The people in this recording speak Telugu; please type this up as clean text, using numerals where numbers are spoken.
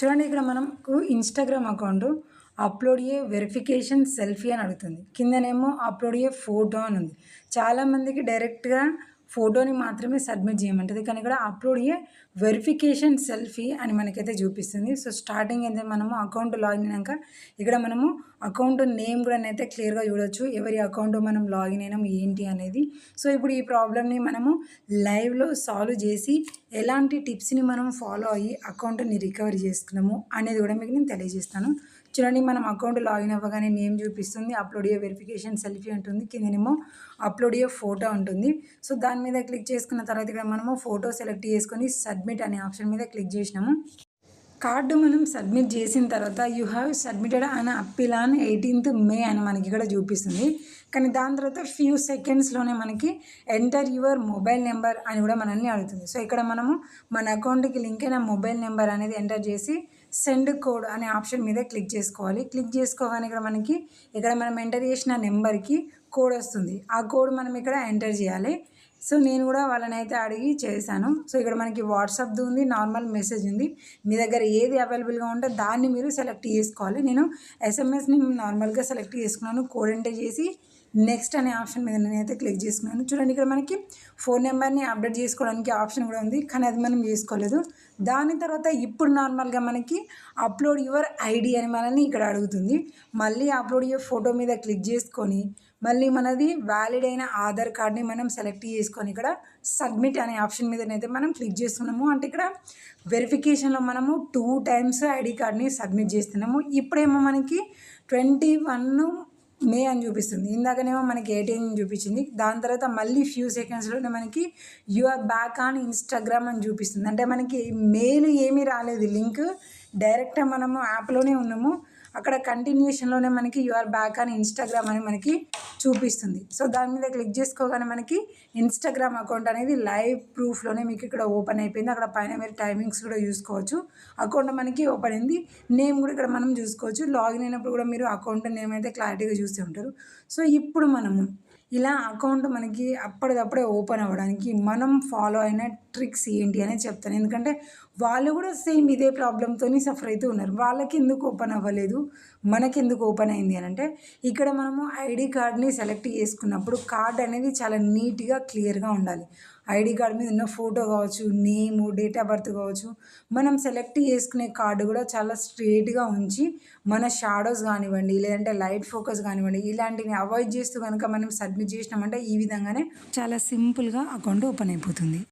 చూడండి, ఇక్కడ మనకు ఇన్‌స్టాగ్రామ్ అకౌంట్ అప్‌లోడ్ ఏ వెరిఫికేషన్ సెల్ఫీ అని అడుగుతుంది. కిందనేమో అప్‌లోడ్ ఏ ఫోటో అని ఉంది. చాలామందికి డైరెక్ట్‌గా ఫోటోని మాత్రమే సబ్మిట్ చేయమంటది. కానీ ఇక్కడ అప్‌లోడ్ ఏ వెరిఫికేషన్ సెల్ఫీ అని మనకైతే చూపిస్తుంది. సో, స్టార్టింగ్ అయితే మనము అకౌంట్ లాగిన్ అయినాక ఇక్కడ మనము అకౌంట్ నేమ్ కూడానైతే క్లియర్‌గా చూడొచ్చు. ఎవరి అకౌంట్ మనం లాగిన్ అయినాం ఏంటి అనేది. సో, ఇప్పుడు ఈ ప్రాబ్లమ్‌ని మనము లైవ్‌లో సాల్వ్ చేసి ఎలాంటి టిప్స్‌ని మనం ఫాలో అయ్యి అకౌంట్‌ని రికవరీ చేసుకున్నాము అనేది కూడా మీకు నేను తెలియజేస్తాను. చూడండి, మనం అకౌంట్ లాగిన్ అవ్వగానే నేమ్ చూపిస్తుంది. అప్‌లోడ్ ఏ వెరిఫికేషన్ సెల్ఫీ అంటుంది. కిందనేమో అప్‌లోడ్ ఏ ఫోటో ఉంటుంది. సో, దాని మీద క్లిక్ చేసుకున్న తర్వాత ఇక్కడ మనము ఫోటో సెలెక్ట్ చేసుకొని సబ్మిట్ అనే ఆప్షన్ మీద క్లిక్ చేసినాము. కార్డు మనం సబ్మిట్ చేసిన తర్వాత you have submitted an appeal on 18th మే అని మనకి ఇక్కడ చూపిస్తుంది. కానీ దాని తర్వాత ఫ్యూ సెకండ్స్లోనే మనకి ఎంటర్ యువర్ మొబైల్ నెంబర్ అని కూడా మనల్ని అడుగుతుంది. సో, ఇక్కడ మనము మన అకౌంట్కి లింక్ అయిన మొబైల్ నెంబర్ అనేది ఎంటర్ చేసి సెండ్ కోడ్ అనే ఆప్షన్ మీద క్లిక్ చేసుకోవాలి. క్లిక్ చేసుకోగానే ఇక్కడ మనం ఎంటర్ చేసిన నెంబర్కి కోడ్ వస్తుంది. ఆ కోడ్ మనం ఇక్కడ ఎంటర్ చేయాలి. సో, నేను కూడా వాళ్ళనైతే అడిగి చేశాను. సో, ఇక్కడ మనకి వాట్సాప్ది ఉంది, నార్మల్ మెసేజ్ ఉంది. మీ దగ్గర ఏది అవైలబుల్గా ఉంటే దాన్ని మీరు సెలెక్ట్ చేసుకోవాలి. నేను ఎస్ఎంఎస్ని నార్మల్గా సెలెక్ట్ చేసుకున్నాను. కోడ్ ఎంటర్ చేసి నెక్స్ట్ అనే ఆప్షన్ మీద నేనైతే క్లిక్ చేసుకున్నాను. చూడండి, ఇక్కడ మనకి ఫోన్ నెంబర్ని అప్డేట్ చేసుకోవడానికి ఆప్షన్ కూడా ఉంది. కానీ అది మనం చేసుకోలేదు. దాని తర్వాత ఇప్పుడు నార్మల్గా మనకి అప్లోడ్ యువర్ ఐడి అని మనల్ని ఇక్కడ అడుగుతుంది. మళ్ళీ అప్లోడ్ యువర్ ఫోటో మీద క్లిక్ చేసుకొని మళ్ళీ మనది వ్యాలిడ్ అయిన ఆధార్ కార్డ్ని మనం సెలెక్ట్ చేసుకొని ఇక్కడ సబ్మిట్ అనే ఆప్షన్ మీదనైతే మనం క్లిక్ చేస్తున్నాము. అంటే ఇక్కడ వెరిఫికేషన్లో మనము 2 times ఐడి కార్డ్ని సబ్మిట్ చేస్తున్నాము. ఇప్పుడేమో మనకి 21 మే అని చూపిస్తుంది. ఇందాకనేమో మనకి 18 అని చూపించింది. దాని తర్వాత మళ్ళీ ఫ్యూ సెకండ్స్లోనే మనకి you are back on Instagram అని చూపిస్తుంది. అంటే మనకి మెయిల్ ఏమీ రాలేదు, లింక్ డైరెక్ట్గా మనము యాప్లోనే ఉన్నాము. అక్కడ కంటిన్యూషన్లోనే మనకి you are back on Instagram అని మనకి చూపిస్తుంది. సో, దాని మీద క్లిక్ చేసుకోగానే మనకి ఇన్స్టాగ్రామ్ అకౌంట్ అనేది లైవ్ ప్రూఫ్లోనే మీకు ఇక్కడ ఓపెన్ అయిపోయింది. అక్కడ పైన మీరు టైమింగ్స్ కూడా చూసుకోవచ్చు. అకౌంట్ మనకి ఓపెన్ అయింది. నేమ్ కూడా ఇక్కడ మనం చూసుకోవచ్చు. లాగిన్ అయినప్పుడు కూడా మీరు అకౌంట్ నేమ్ అయితే క్లారిటీగా చూస్తూ ఉంటారు. సో, ఇప్పుడు మనము ఇలా అకౌంట్ మనకి అప్పటికప్పుడే ఓపెన్ అవ్వడానికి మనం ఫాలో అయిన ట్రిక్స్ ఏంటి అనేది చెప్తాను. ఎందుకంటే వాళ్ళు కూడా సేమ్ ఇదే ప్రాబ్లంతో సఫర్ అవుతూ ఉన్నారు. వాళ్ళకి ఎందుకు ఓపెన్ అవ్వలేదు, మనకెందుకు ఓపెన్ అయింది అని అంటే, ఇక్కడ మనము ఐడి కార్డ్ని సెలెక్ట్ చేసుకున్నప్పుడు కార్డ్ అనేది చాలా నీట్గా క్లియర్గా ఉండాలి. ఐడి కార్డ్ మీద ఉన్న ఫోటో కావచ్చు, నేము, డేట్ ఆఫ్ బర్త్ కావచ్చు, మనం సెలెక్ట్ చేసుకునే కార్డు కూడా చాలా స్ట్రేట్గా ఉంచి మన షాడోస్ కానివ్వండి, లేదంటే లైట్ ఫోకస్ కానివ్వండి, ఇలాంటివి అవాయిడ్ చేస్తూ కనుక మనం సబ్మిట్ చేసినామంటే ఈ విధంగానే చాలా సింపుల్గా అకౌంట్ ఓపెన్ అయిపోతుంది.